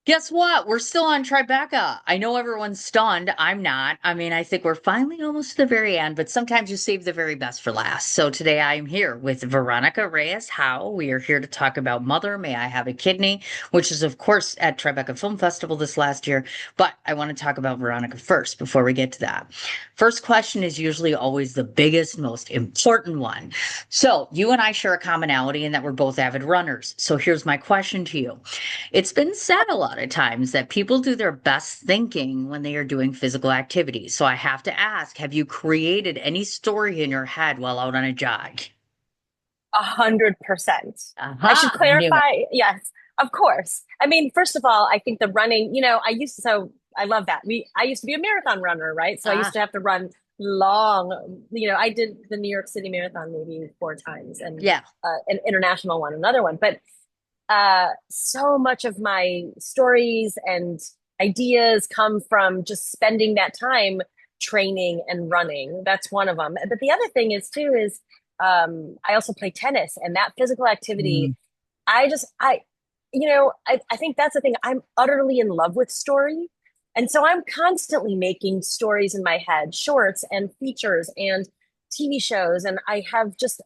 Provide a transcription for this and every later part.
Guess what? We're still on Tribeca. I know everyone's stunned. I'm not. I mean, I think we're finally almost to the very end, but sometimes you save the very best for last. So today I am here with Veronica Reyes-How. We are here to talk about Mother, May I Have a Kidney, which is, of course, at Tribeca Film Festival this last year. But I want to talk about Veronica first before we get to that. First question is usually always the biggest, most important one. So you and I share a commonality in that we're both avid runners. So here's my question to you. It's been said a lot of times that people do their best thinking when they are doing physical activity. So I have to ask, have you created any story in your head while out on a jog? 100%. I should Aha, I knew it. clarify. Yes, of course. I mean, first of all, I think the running, so I love that. I used to be a marathon runner, right? So I used Ah, to have to run long, I did the New York City Marathon maybe 4 times and yeah. an international one, another one. But so much of my stories and ideas come from just spending that time training and running. That's one of them. But the other thing is too is I also play tennis, and that physical activity. Mm. I just I think that's the thing. I'm utterly in love with story. And so I'm constantly making stories in my head, shorts and features and TV shows. And I have just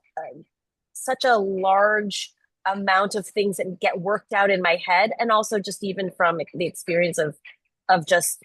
such a large amount of things that get worked out in my head, and also just even from the experience of just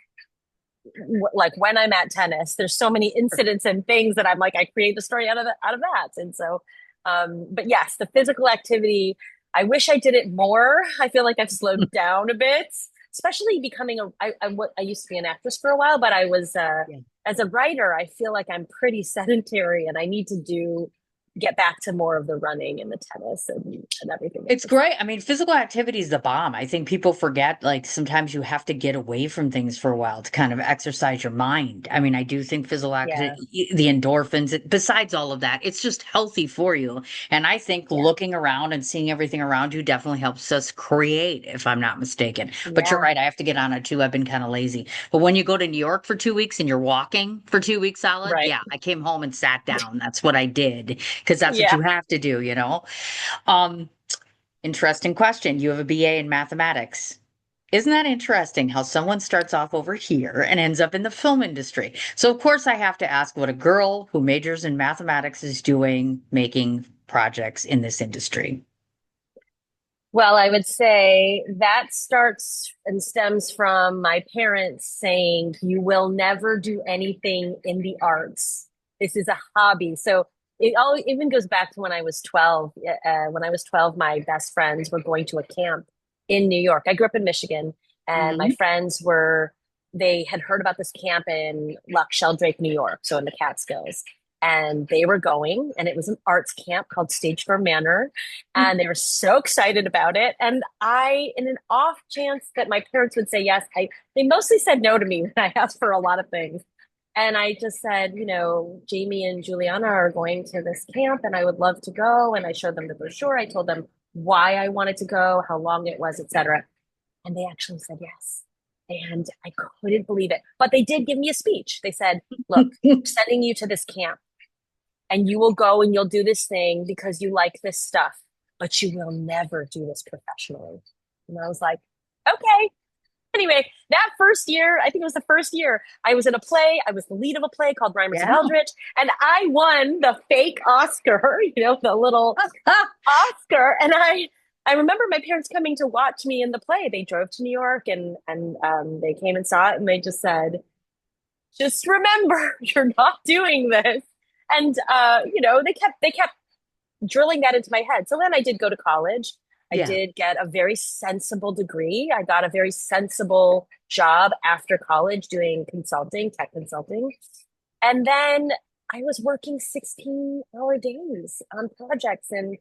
like when I'm at tennis, there's so many incidents and things that I'm like, I create the story out of that. And so, but yes, the physical activity, I wish I did it more. I feel like I've slowed down a bit, especially becoming I used to be an actress for a while, but I was, Yeah. as a writer, I feel like I'm pretty sedentary, and I need to get back to more of the running and the tennis and everything It's else. great. I mean, physical activity is the bomb. I think people forget, like, sometimes you have to get away from things for a while to kind of exercise your mind. I mean, I do think physical Yeah. activity, the endorphins, besides all of that, it's just healthy for you. And I think Yeah. looking around and seeing everything around you definitely helps us create, if I'm not mistaken. But you're Yeah. right, I have to get on it too. I've been kind of lazy. But when you go to New York for 2 weeks and you're walking for 2 weeks solid, Right. yeah, I came home and sat down. That's what I did because that's what Yeah. you have to do, you know? Um, Interesting question. You have a BA in mathematics. Isn't that interesting how someone starts off over here and ends up in the film industry? So, of course, I have to ask what a girl who majors in mathematics is doing making projects in this industry. Well, I would say that starts and stems from my parents saying, you will never do anything in the arts. This is a hobby. So it all even goes back to when I was 12. When I was 12, my best friends were going to a camp in New York. I grew up in Michigan, and my Hmm. friends they had heard about this camp in Loch Sheldrake, New York, so in the Catskills. And they were going, and it was an arts camp called Stage Door Manor, and they were so excited about it. And in an off chance that my parents would say yes, they mostly said no to me when I asked for a lot of things. And I just said, Jamie and Juliana are going to this camp, and I would love to go. And I showed them the brochure. I told them why I wanted to go, how long it was, etc. And they actually said yes. And I couldn't believe it. But they did give me a speech. They said, look, we're sending you to this camp, and you will go and you'll do this thing because you like this stuff, but you will never do this professionally. And I was like, okay. Anyway, that first year, I think it was the first year, I was in a play. I was the lead of a play called Rhymers of Yeah. Eldritch, and I won the fake Oscar, the little Oscar. And I remember my parents coming to watch me in the play. They drove to New York, and they came and saw it, and they just said, just remember, you're not doing this. And they kept drilling that into my head. So then I did go to college. I Yeah. did get a very sensible degree. I got a very sensible job after college doing consulting, tech consulting. And then I was working 16-hour days on projects, and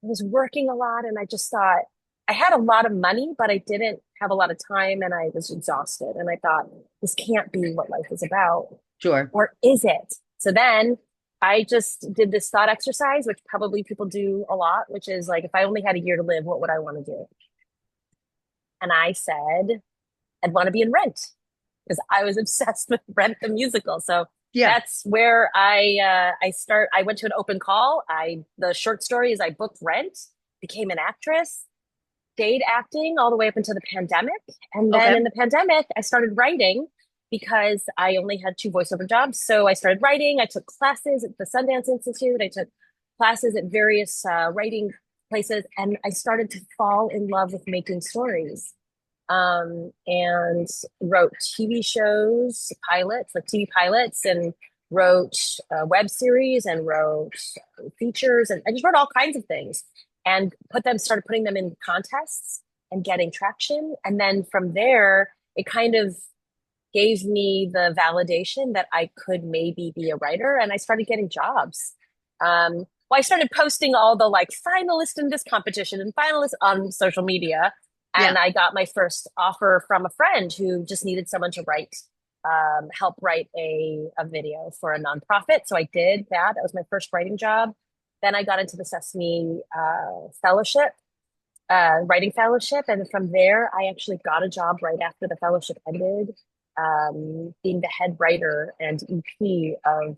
I was working a lot, and I just thought I had a lot of money, but I didn't have a lot of time, and I was exhausted. And I thought, this can't be what life is about. Sure. Or is it? So then I just did this thought exercise, which probably people do a lot, which is like, if I only had a year to live, what would I want to do? And I said, I'd want to be in Rent, because I was obsessed with Rent the musical. So Yeah. that's where I went to an open call. The short story is I booked Rent, became an actress, stayed acting all the way up until the pandemic. And then Okay. in the pandemic, I started writing because I only had two voiceover jobs. So I started writing. I took classes at the Sundance Institute. I took classes at various writing places, and I started to fall in love with making stories. And wrote TV shows, pilots, like TV pilots, and wrote web series and wrote features, and I just wrote all kinds of things and started putting them in contests and getting traction. And then from there, it kind of gave me the validation that I could maybe be a writer, and I started getting jobs. Well, I started posting all the like finalist in this competition and finalist on social media, Yeah. and I got my first offer from a friend who just needed someone to help write a video for a nonprofit. So I did that. That was my first writing job. Then I got into the Sesame fellowship, writing fellowship. And from there, I actually got a job right after the fellowship ended, being the head writer and EP of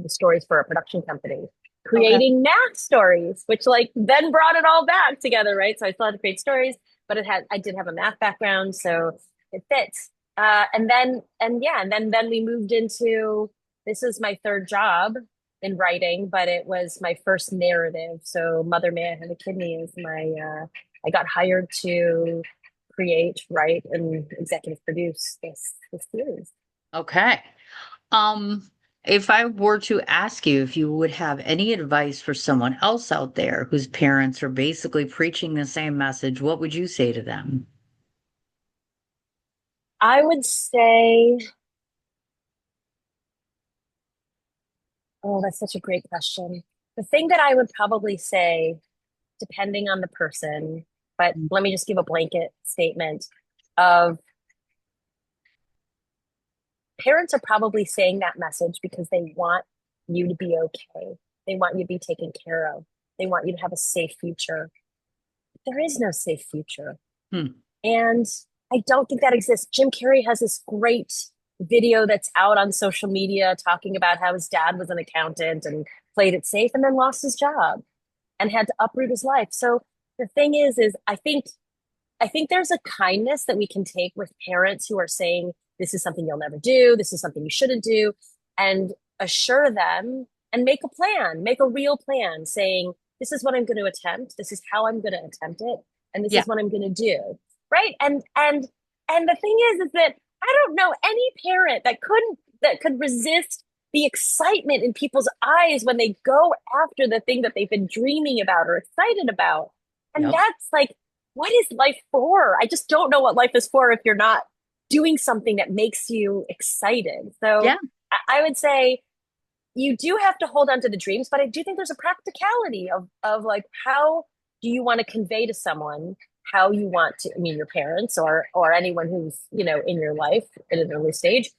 the stories for a production company, Okay. creating math stories, which like then brought it all back together, right? So I still had to create stories, but I did have a math background, so it fits. And then we moved into, this is my third job in writing, but it was my first narrative. So Mother May I Have a Kidney is I got hired to create, write, and executive produce this series. Okay. Um, if I were to ask you if you would have any advice for someone else out there whose parents are basically preaching the same message, what would you say to them? I would say, oh, that's such a great question. The thing that I would probably say, depending on the person, but let me just give a blanket statement of parents are probably saying that message because they want you to be okay. They want you to be taken care of. They want you to have a safe future. There is no safe future. Hmm. And I don't think that exists. Jim Carrey has this great video that's out on social media talking about how his dad was an accountant and played it safe and then lost his job and had to uproot his life. So the thing is I think there's a kindness that we can take with parents who are saying, this is something you'll never do, this is something you shouldn't do, and assure them and make a plan, make a real plan saying, this is what I'm going to attempt, this is how I'm going to attempt it, and this Yeah. is what I'm going to do. Right. And the thing is that I don't know any parent that could resist the excitement in people's eyes when they go after the thing that they've been dreaming about or excited about. And Yep. that's like, what is life for? I just don't know what life is for if you're not doing something that makes you excited. So Yeah. I would say you do have to hold on to the dreams, but I do think there's a practicality of like, how do you want to convey to someone how you want to, I mean, your parents or anyone who's, in your life at an early stage,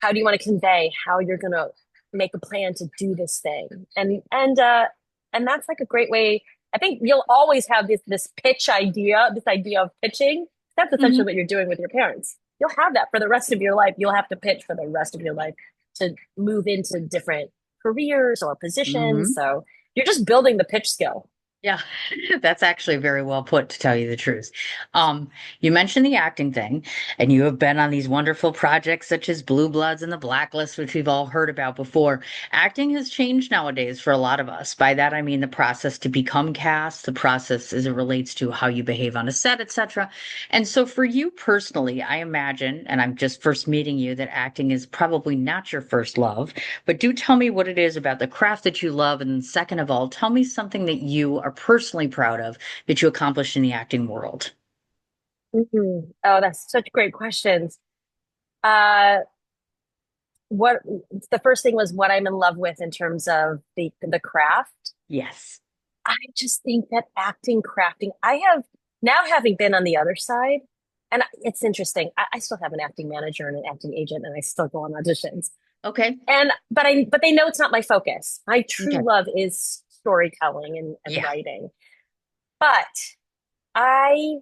how do you want to convey how you're going to make a plan to do this thing? And that's like a great way. I think you'll always have this pitch idea, this idea of pitching. That's essentially Hmm. what you're doing with your parents. You'll have that for the rest of your life. You'll have to pitch for the rest of your life to move into different careers or positions. Hmm. So you're just building the pitch skill. Yeah, that's actually very well put, to tell you the truth. You mentioned the acting thing, and you have been on these wonderful projects such as Blue Bloods and The Blacklist, which we've all heard about before. Acting has changed nowadays for a lot of us. By that, I mean the process to become cast, the process as it relates to how you behave on a set, etc. And so, for you personally, I imagine, and I'm just first meeting you, that acting is probably not your first love. But do tell me what it is about the craft that you love. And second of all, tell me something that you are personally proud of that you accomplished in the acting world. Oh, that's such great questions. Uh, what the first thing was what I'm in love with in terms of the craft. Yes. I just think that acting, crafting, I have now having been on the other side, and it's interesting. I still have an acting manager and an acting agent, and I still go on auditions. Okay. But they know it's not my focus. My Okay. true love is storytelling and Yeah. writing. But I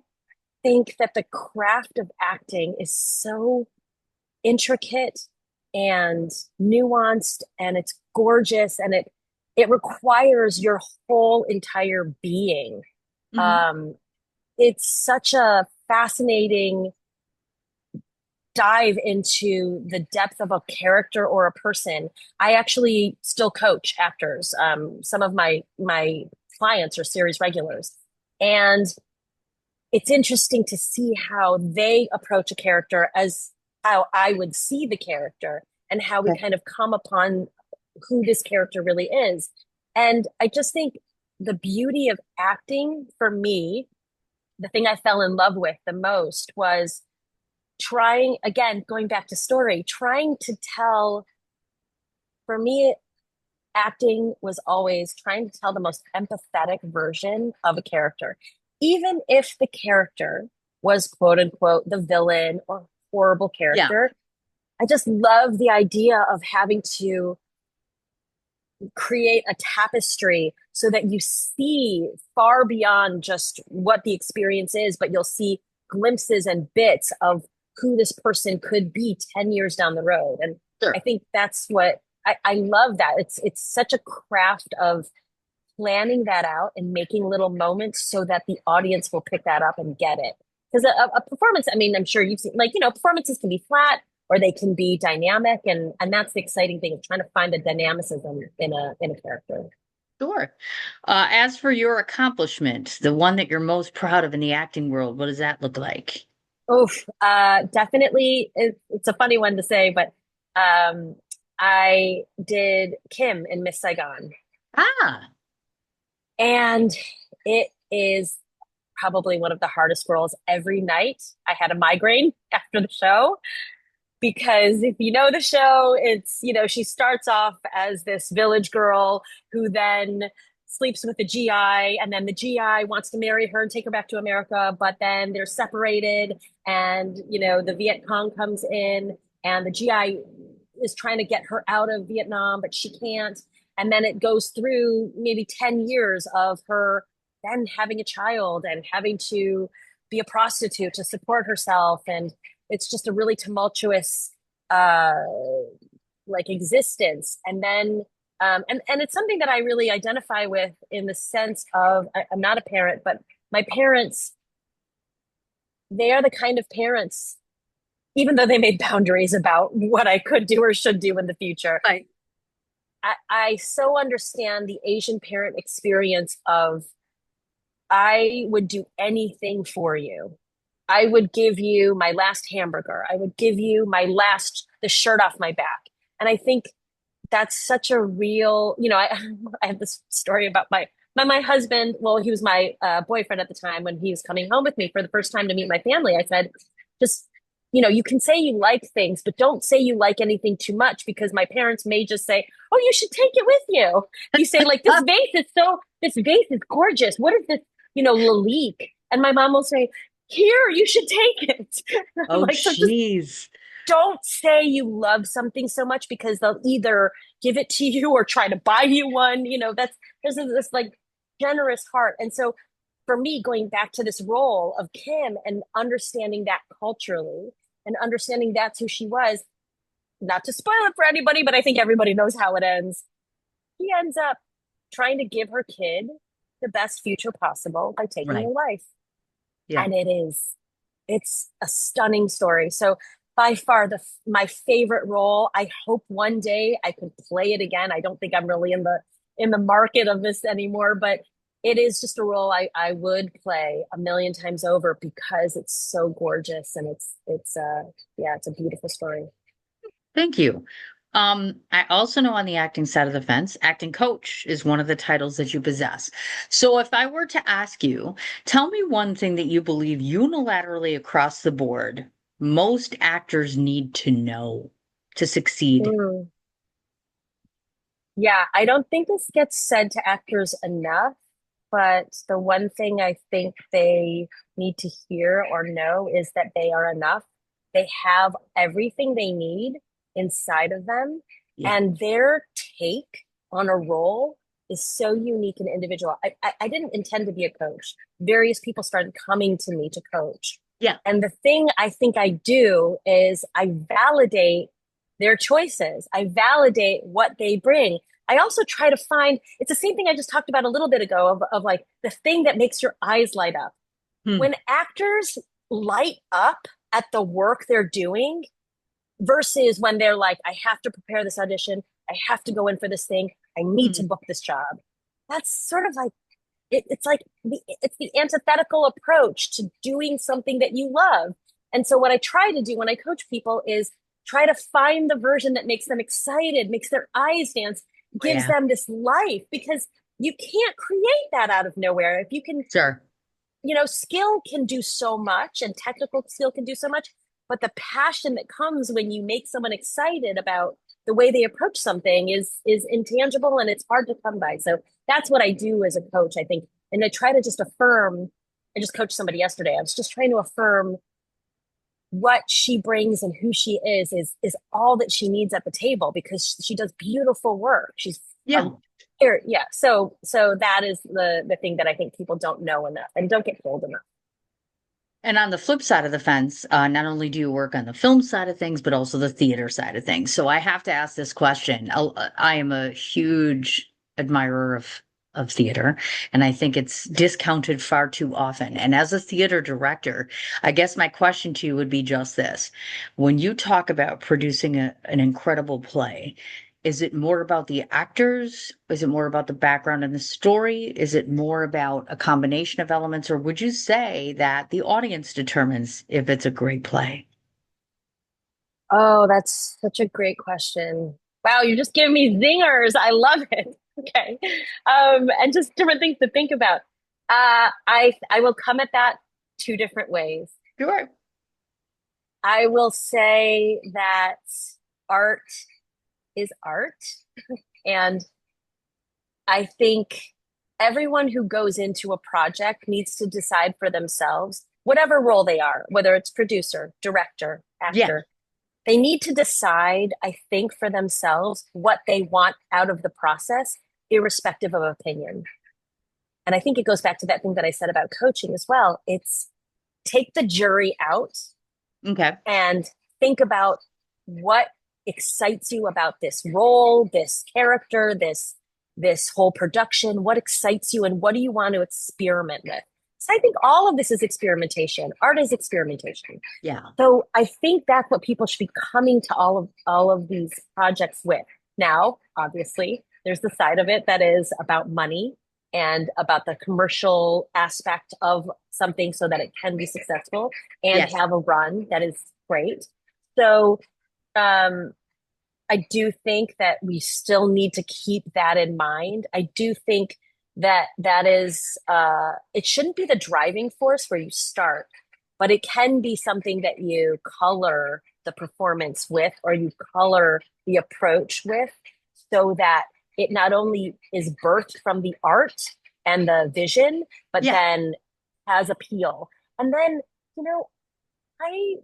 think that the craft of acting is so intricate and nuanced, and it's gorgeous, and it requires your whole entire being. Hmm. Um, it's such a fascinating dive into the depth of a character or a person. I actually still coach actors. Some of my clients are series regulars, and it's interesting to see how they approach a character as how I would see the character, and how we kind of come upon who this character really is. And I just think the beauty of acting for me, the thing I fell in love with the most was trying, again, going back to story, trying to tell, for me, acting was always trying to tell the most empathetic version of a character. Even if the character was quote unquote the villain or horrible Yeah, character, I just love the idea of having to create a tapestry so that you see far beyond just what the experience is, but you'll see glimpses and bits of who this person could be 10 years down the road. And I sure. think that's what I love that. It's such a craft of planning that out and making little moments so that the audience will pick that up and get it. Because a performance, I mean, I'm sure you've seen, like, performances can be flat or they can be dynamic, and that's the exciting thing of trying to find the dynamicism in a character. Sure. As for your accomplishment, the one that you're most proud of in the acting world, what does that look like? Oof, definitely. It's a funny one to say, but I did Kim in Miss Saigon, Ah, and it is probably one of the hardest roles. Every night I had a migraine after the show, because if you know the show, it's, she starts off as this village girl who then sleeps with the GI, and then the GI wants to marry her and take her back to America, but then they're separated, and the Viet Cong comes in, and the GI is trying to get her out of Vietnam, but she can't. And then it goes through maybe 10 years of her then having a child and having to be a prostitute to support herself. And it's just a really tumultuous uh like existence. And then and it's something that I really identify with, in the sense of, I'm not a parent, but my parents, they are the kind of parents, even though they made boundaries about what I could do or should do in the future, right. I so understand the Asian parent experience of, I would do anything for you. I would give you my last hamburger. I would give you the shirt off my back. And I think that's such a real, I have this story about my husband. Well, he was my boyfriend at the time. When he was coming home with me for the first time to meet my family, I said, just, you can say you like things, but don't say you like anything too much, because my parents may just say, oh, you should take it with you. You say, like, this vase is gorgeous. What is this, Lalique? And my mom will say, here, you should take it. I'm Oh, like, so just geez. don't say you love something so much, because they'll either give it to you or try to buy you one. There's this like generous heart. And so for me, going back to this role of Kim and understanding that culturally and understanding that's who she was, not to spoil it for anybody, but I think everybody knows how it ends. He ends up trying to give her kid the best future possible by taking Right. her life. Yeah. And it's a stunning story. So by far my favorite role. I hope one day I could play it again. I don't think I'm really in the market of this anymore, but it is just a role I would play a million times over, because it's so gorgeous, and yeah, it's a beautiful story. Thank you. I also know on the acting side of the fence, acting coach is one of the titles that you possess. So if I were to ask you, tell me one thing that you believe unilaterally across the board most actors need to know to succeed. Mm. Yeah, I don't think this gets said to actors enough, but the one thing I think they need to hear or know is that they are enough. They have everything they need inside of them, Yeah. and their take on a role is so unique and individual. I didn't intend to be a coach. Various people started coming to me to coach. Yeah. And the thing I think I do is I validate their choices. I validate what they bring. I also try to find, it's the same thing I just talked about a little bit ago of like the thing that makes your eyes light up. Hmm. When actors light up at the work they're doing versus when they're like, I have to prepare this audition, I have to go in for this thing, I need to Hmm. book this job. That's sort of like it's like it's the antithetical approach to doing something that you love. And so what I try to do when I coach people is try to find the version that makes them excited, makes their eyes dance, Oh, gives yeah, them this life, because you can't create that out of nowhere. If you can, sure. skill can do so much and technical skill can do so much, but the passion that comes when you make someone excited about the way they approach something is intangible and it's hard to come by. So that's what I do as a coach, I think. And I try to just affirm. I just coached somebody yesterday. I was just trying to affirm what she brings and who she is all that she needs at the table, because she does beautiful work. She's a Yeah. here, yeah. So that is the thing that I think people don't know enough and don't get told enough. And on the flip side of the fence, not only do you work on the film side of things, but also the theater side of things. So I have to ask this question. I am a huge admirer of theater, and I think it's discounted far too often. And as a theater director, I guess my question to you would be just this. When you talk about producing an incredible play, is it more about the actors? Is it more about the background and the story? Is it more about a combination of elements? Or would you say that the audience determines if it's a great play? Oh, that's such a great question. Wow, you're just giving me zingers. I love it. Okay. And just different things to think about. I will come at that two different ways. Sure. I will say that art is art. And I think everyone who goes into a project needs to decide for themselves, whatever role they are, whether it's producer, director, Yeah. actor, they need to decide, I think, for themselves what they want out of the process, irrespective of opinion. And I think it goes back to that thing that I said about coaching as well. It's take the jury out Okay. and think about what excites you about this role, this character, this whole production. What excites you and what do you want to experiment with? So I think all of this is experimentation. Art is experimentation. Yeah. So I think that's what people should be coming to all of these projects with. Now, obviously, there's the side of it that is about money and about the commercial aspect of something so that it can be successful and Yes. have a run that is great. So um, I do think that we still need to keep that in mind. I do think that that is it shouldn't be the driving force where you start, but it can be something that you color the performance with or you color the approach with, so that it not only is birthed from the art and the vision, but Yeah. then has appeal. And then, you know,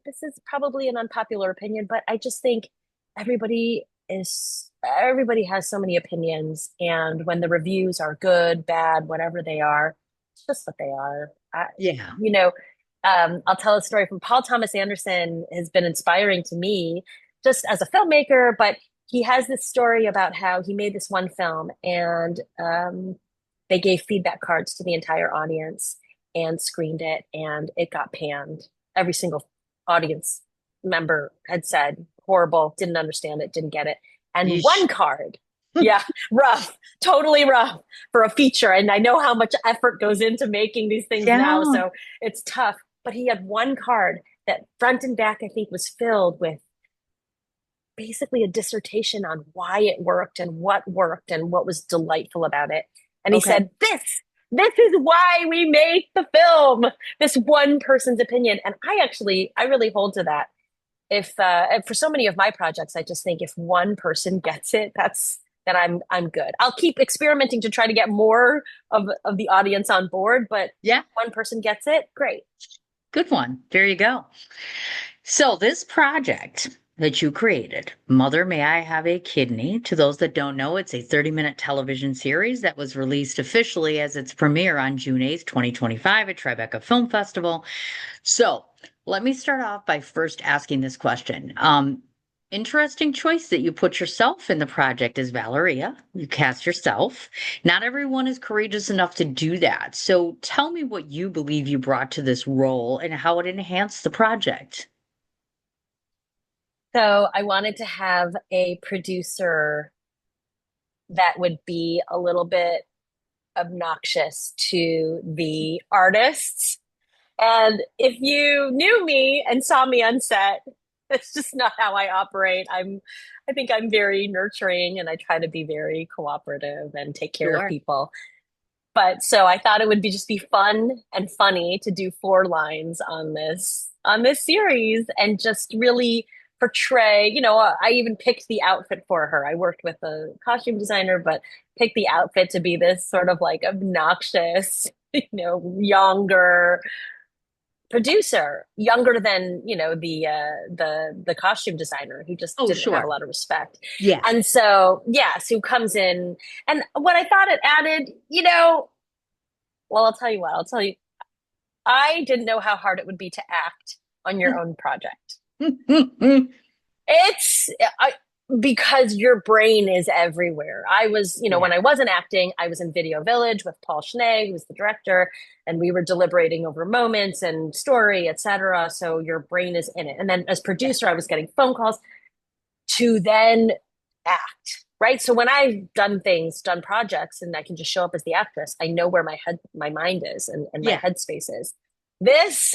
this is probably an unpopular opinion, but I just think everybody has so many opinions, and when the reviews are good, bad, whatever they are, it's just what they are. Yeah. You know, I'll tell a story from Paul Thomas Anderson has been inspiring to me just as a filmmaker, but he has this story about how he made this one film and they gave feedback cards to the entire audience and screened it and it got panned. Every single audience member had said horrible, didn't understand it, didn't get it. And Yeesh. one card, yeah, rough, totally rough for a feature. And I know how much effort goes into making these things now, Yeah. so it's tough. But he had one card that front and back, I think, was filled with basically a dissertation on why it worked and what was delightful about it. And he Okay. said, this is why we make the film. This one person's opinion. And I really hold to that. If for so many of my projects, I just think if one person gets it, then I'm good. I'll keep experimenting to try to get more of the audience on board, but Yeah. one person gets it, great. Good one. There you go. So, this project that you created, Mother May I Have a Kidney, to those that don't know, it's a 30-minute television series that was released officially as its premiere on June 8th, 2025 at Tribeca Film Festival. So, let me start off by first asking this question. Interesting choice that you put yourself in the project as Valeria. You cast yourself. Not everyone is courageous enough to do that. So tell me what you believe you brought to this role and how it enhanced the project. So I wanted to have a producer that would be a little bit obnoxious to the artists. And if you knew me and saw me on set, that's just not how I operate. I think I'm very nurturing and I try to be very cooperative and take care of Sure. people. But so I thought it would be just be fun and funny to do 4 lines on this series and just really portray, I even picked the outfit for her. I worked with a costume designer, but picked the outfit to be this sort of like obnoxious, younger producer, younger than, the costume designer who just Oh, didn't have a sure. lot of respect. Yeah. And so, yes, who comes in and what I thought it added, well, I'll tell you what, I didn't know how hard it would be to act on your own project. It's I, because your brain is everywhere. I was, Yeah. when I wasn't acting, I was in Video Village with Paul Schnee, who was the director, and we were deliberating over moments and story, etc. So your brain is in it. And then as Yeah. producer, I was getting phone calls to then act. Right. So when I've done projects, and I can just show up as the actress, I know where my mind is and my Yeah. headspace is. This,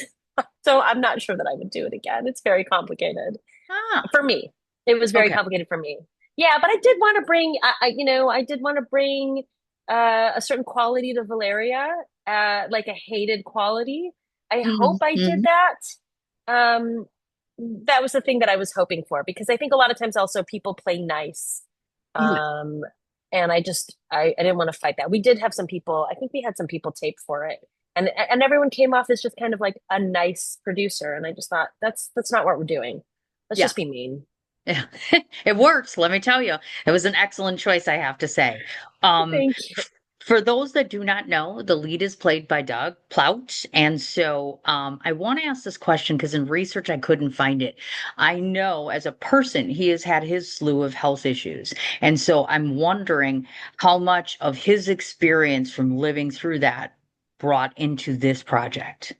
so I'm not sure that I would do it again. It's very complicated Ah, for me. It was very okay. complicated for me. Yeah, but I did want to bring, I did want to bring a certain quality to Valeria, like a hated quality. I hope I did Mm-hmm. that. Um, that was the thing that I was hoping for because I think a lot of times also people play nice. Yeah. Um, and I didn't want to fight that. We did have some people, I think we had some people tape for it. And everyone came off as just kind of like a nice producer. And I just thought that's not what we're doing. Let's Yeah. just be mean. Yeah. It works, let me tell you. It was an excellent choice, I have to say. Um, Thank you. for those that do not know, the lead is played by Doug Plout. And so I want to ask this question because in research I couldn't find it. I know as a person, he has had his slew of health issues. And so I'm wondering how much of his experience from living through that brought into this project.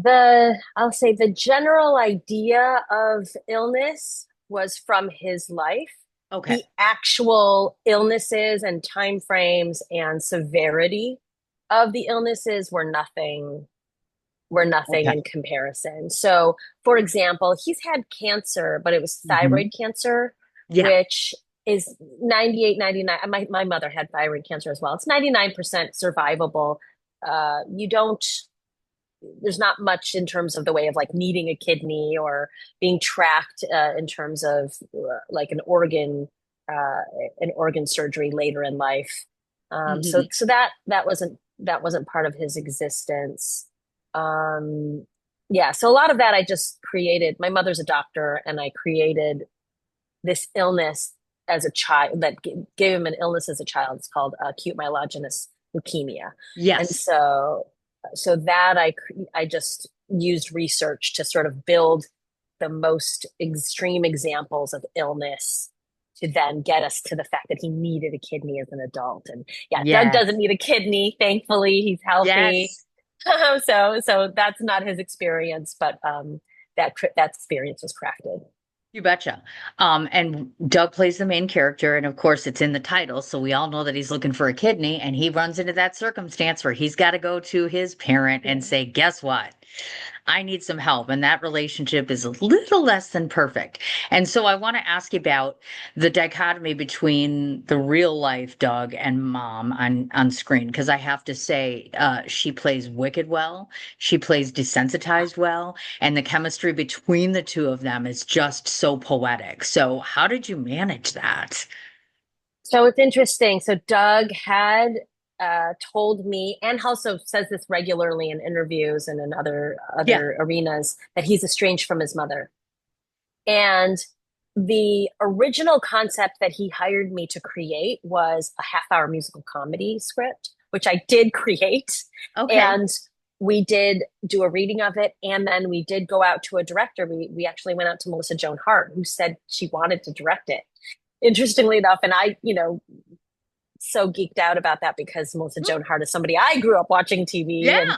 I'll say the general idea of illness was from his life. Okay. The actual illnesses and time frames and severity of the illnesses were nothing Okay. in comparison. So, for example, he's had cancer, but it was Hmm. thyroid cancer, Yeah. which is 98, 99. My mother had thyroid cancer as well. It's 99% survivable. You don't there's not much in terms of the way of like needing a kidney or being tracked in terms of like uh, an organ surgery later in life. Hmm. So that wasn't part of his existence. Um, yeah, so a lot of that I just created. My mother's a doctor, and I created this illness as a child that gave him an illness as a child. It's called acute myelogenous leukemia, and Yes. so that I just used research to sort of build the most extreme examples of illness to then get us to the fact that he needed a kidney as an adult. And yeah, Doug doesn't Yes. need a kidney. Thankfully, he's healthy. Yes. So that's not his experience, but that experience was crafted. You betcha. And Doug plays the main character, and of course, it's in the title, so we all know that he's looking for a kidney, and he runs into that circumstance where he's got to go to his parent Yeah. and say, "Guess what? I need some help." And that relationship is a little less than perfect. And so I want to ask you about the dichotomy between the real life Doug and mom on screen, because I have to say, she plays wicked well. She plays desensitized well, and the chemistry between the two of them is just so poetic. So how did you manage that? So it's interesting. So Doug had told me, and also says this regularly in interviews and in Yeah. other arenas, that he's estranged from his mother. And the original concept that he hired me to create was a half-hour musical comedy script, which I did create. Okay. And we did do a reading of it, and then we did go out to a director. We actually went out to Melissa Joan Hart, who said she wanted to direct it. Interestingly enough, and I, so geeked out about that because Melissa Mm, Joan Hart is somebody I grew up watching TV, and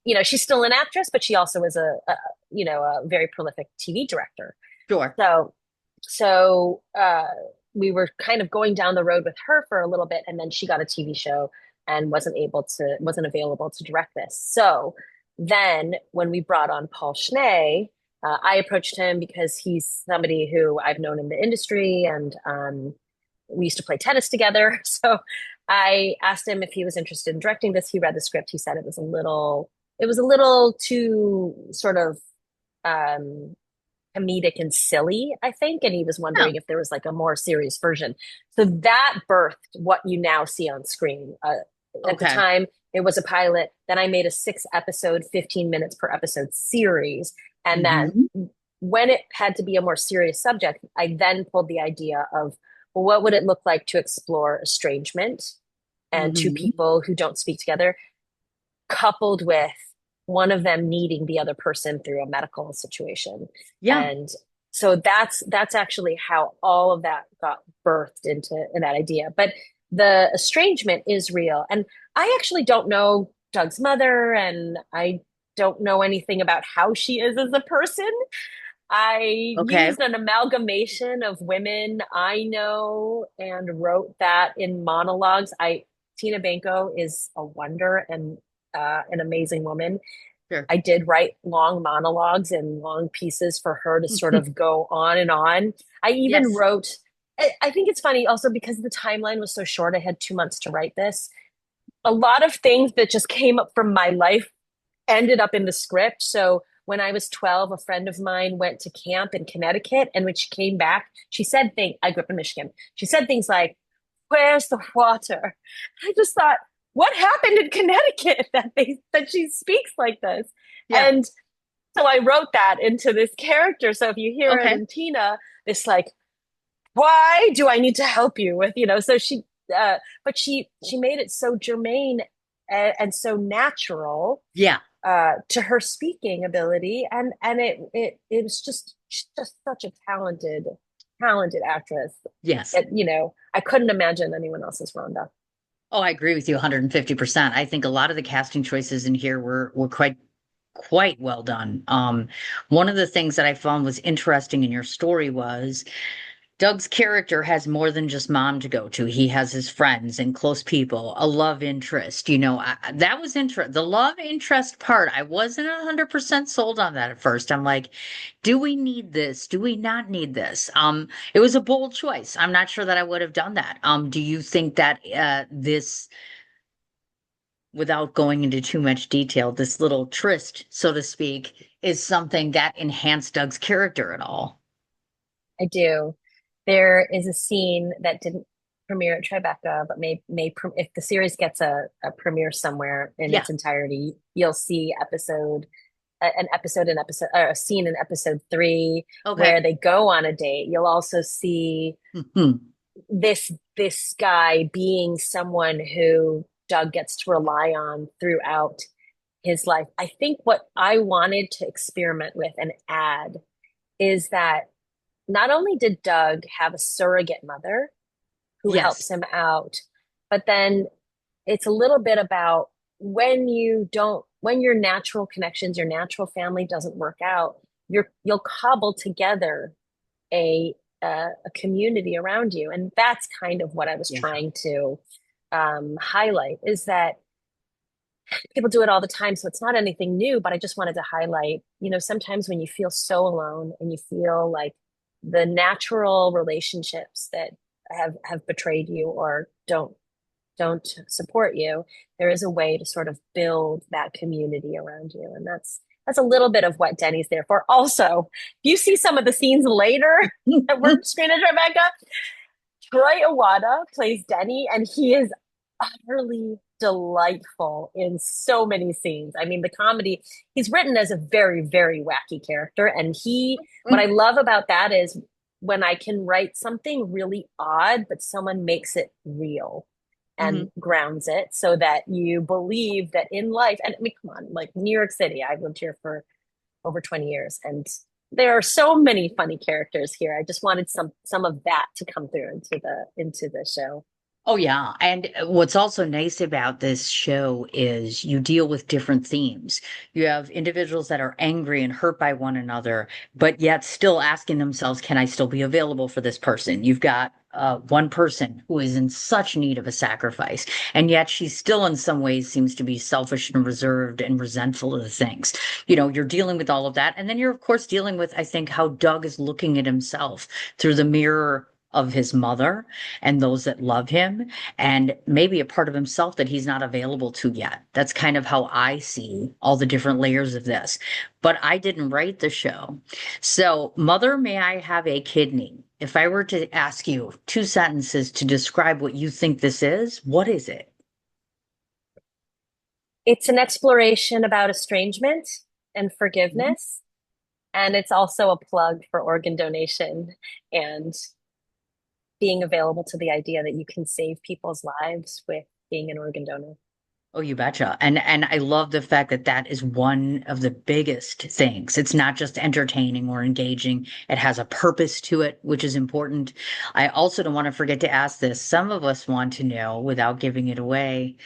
yeah, she's still an actress, but she also is a very prolific TV director. sure. So, so we were kind of going down the road with her for a little bit, and then she got a TV show and wasn't available to direct this. So then when we brought on Paul Schnee, I approached him because he's somebody who I've known in the industry, and we used to play tennis together. So I asked him if he was interested in directing this. He read the script. He said it was a little too sort of um, comedic and silly, I think. And he was Yeah. wondering if there was like a more serious version. So that birthed what you now see on screen. At the Okay. time, it was a pilot. Then I made a 6 episode, 15 minutes per episode series. And then Hmm. when it had to be a more serious subject, I then pulled the idea of, well, what would it look like to explore estrangement and two Hmm. people who don't speak together, coupled with one of them needing the other person through a medical situation. Yeah. And so that's actually how all of that got birthed into in that idea. But the estrangement is real. And I actually don't know Doug's mother, and I don't know anything about how she is as a person. I Okay. used an amalgamation of women I know and wrote that in monologues. Tina Banco is a wonder and an amazing woman. Sure. I did write long monologues and long pieces for her to sort of go on and on. I even Yes. wrote, I think it's funny also because the timeline was so short. I had 2 months to write this. A lot of things that just came up from my life ended up in the script. So when I was 12, a friend of mine went to camp in Connecticut. And when she came back, she said things, I grew up in Michigan. She said things like, "Where's the water?" I just thought, what happened in Connecticut that she speaks like this? Yeah. And so I wrote that into this character. So if you hear it Okay. in Tina, it's like, why do I need to help you with, so but she made it so germane and so natural Yeah. to her speaking ability, and it was just she's just such a talented actress Yes. that I couldn't imagine anyone else's Rhonda. Oh, I agree with you 150%. I think a lot of the casting choices in here were quite well done. One of the things that I found was interesting in your story was Doug's character has more than just mom to go to. He has his friends and close people, a love interest. That was the love interest part. I wasn't 100% sold on that at first. I'm like, do we need this? Do we not need this? It was a bold choice. I'm not sure that I would have done that. Do you think that this, without going into too much detail, this little tryst, so to speak, is something that enhanced Doug's character at all? I do. There is a scene that didn't premiere at Tribeca, but if the series gets a premiere somewhere in Yeah. its entirety, you'll see an episode or a scene in episode 3 Okay. where they go on a date. You'll also see Hmm. this guy being someone who Doug gets to rely on throughout his life. I think what I wanted to experiment with and add is that not only did Doug have a surrogate mother who helps Yes. him out, but then it's a little bit about when your natural connections, your natural family doesn't work out, you'll cobble together a a community around you, and that's kind of what I was Yeah. trying to highlight. Is that people do it all the time, so it's not anything new. But I just wanted to highlight, sometimes when you feel so alone and you feel like the natural relationships that have betrayed you or don't support you, there is a way to sort of build that community around you. And that's a little bit of what Denny's there for. Also, if you see some of the scenes later that were screened at Rebecca, Troy Iwata plays Denny, and he is utterly delightful in so many scenes. I mean, the comedy, he's written as a very, very wacky character. And what I love about that is when I can write something really odd, but someone makes it real. and grounds it so that you believe that in life, and I mean, come on, like New York City, I've lived here for over 20 years and there are so many funny characters here. I just wanted some of that to come through into the show. Oh, yeah. And what's also nice about this show is you deal with different themes. You have individuals that are angry and hurt by one another, but yet still asking themselves, can I still be available for this person? You've got one person who is in such need of a sacrifice, and yet she still, in some ways, seems to be selfish and reserved and resentful of the things. You're dealing with all of that. And then you're, of course, dealing with, I think, how Doug is looking at himself through the mirror of his mother and those that love him, and maybe a part of himself that he's not available to yet. That's kind of how I see all the different layers of this. But I didn't write the show. So, Mother, May I Have a Kidney? If I were to ask you two sentences to describe what you think this is, what is it? It's an exploration about estrangement and Mhm. forgiveness. And it's also a plug for organ donation and being available to the idea that you can save people's lives with being an organ donor. Oh, you betcha. And I love the fact that that is one of the biggest things. It's not just entertaining or engaging. It has a purpose to it, which is important. I also don't want to forget to ask this. Some of us want to know, without giving it away,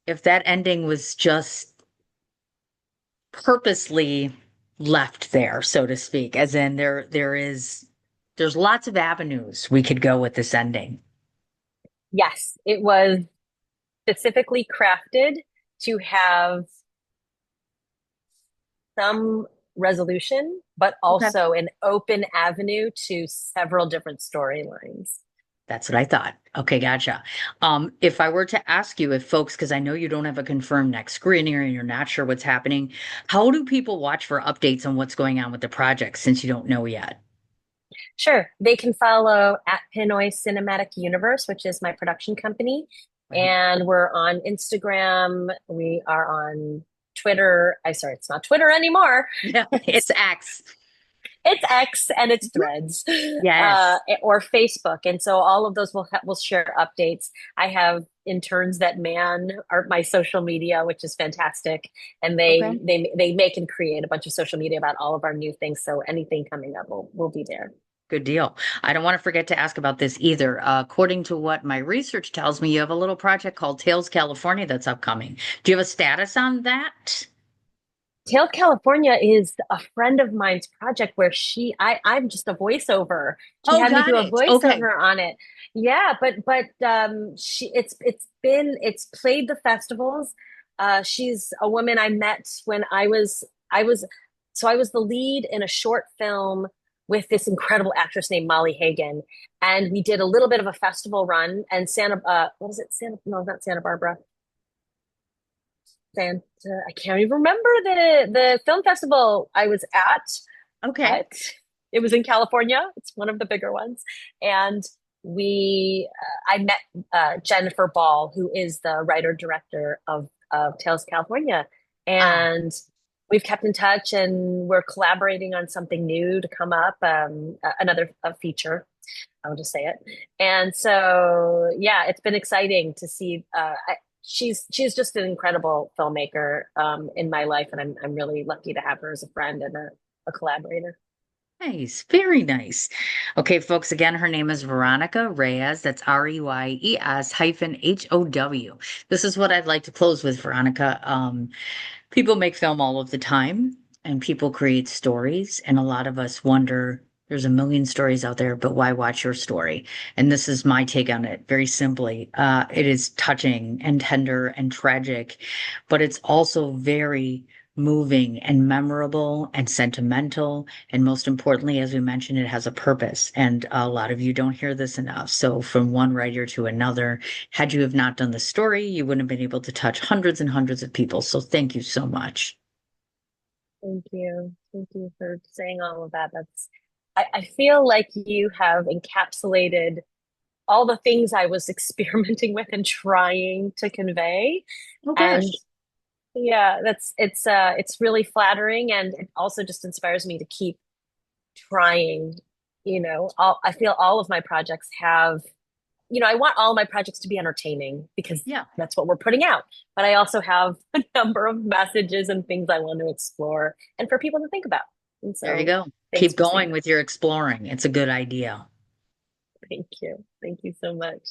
if that ending was just purposely left there, so to speak, as in there's lots of avenues we could go with this ending. Yes, it was specifically crafted to have some resolution, but Okay. also an open avenue to several different storylines. That's what I thought. Okay, gotcha. If I were to ask you if folks, because I know you don't have a confirmed next screening or you're not sure what's happening, how do people watch for updates on what's going on with the project since you don't know yet? Sure, they can follow at Pinoy Cinematic Universe, which is my production company. Right. And we're on Instagram. We are on Twitter. I sorry, it's not Twitter anymore. Yeah, it's It's X. it's X and it's Mhm. Threads, Yes. or Facebook, and so all of those will share updates. I have interns that man are my social media, which is fantastic, and Okay. they make and create a bunch of social media about all of our new things. So anything coming up will be there. Good deal. I don't want to forget to ask about this either. According to what my research tells me, you have a little project called Tales California that's upcoming. Do you have a status on that? Tail California is a friend of mine's project where I'm just a voiceover. She Oh, had me got do a it. Okay. voiceover on it. Yeah, but it's played the festivals. She's a woman I met when I was I was the lead in a short film with this incredible actress named Molly Hagan, and we did a little bit of a festival run and Santa what was it, Santa, no, not Santa Barbara, Santa. I can't even remember the film festival I was at, Okay. but it was in California. It's one of the bigger ones, and I met Jennifer Ball, who is the writer director of Tales of California, Ah, and we've kept in touch, and we're collaborating on something new to come up, another feature. I'll just say it. And so, yeah, it's been exciting to see. She's just an incredible filmmaker in my life, and I'm really lucky to have her as a friend and a collaborator. nice. Very nice. Okay, folks, again, her name is Veronica Reyes. That's Reyes hyphen HOW. This is what I'd like to close with, Veronica. People make film all of the time, and people create stories, and a lot of us wonder, there's a million stories out there, but why watch your story? And this is my take on it, very simply. It is touching and tender and tragic, but it's also very moving and memorable and sentimental. And most importantly, as we mentioned, it has a purpose. And a lot of you don't hear this enough. So, from one writer to another, had you have not done the story, you wouldn't have been able to touch hundreds and hundreds of people. So thank you so much. Thank you. Thank you for saying all of that. I feel like you have encapsulated all the things I was experimenting with and trying to convey. Oh And gosh. yeah, it's really flattering, and it also just inspires me to keep trying. I feel all of my projects have I want all my projects to be entertaining because Yeah, that's what we're putting out. But I also have a number of messages and things I want to explore and for people to think about. And there you so go. thanks Keep for saying going that. with your exploring. It's a good idea. Thank you. Thank you so much.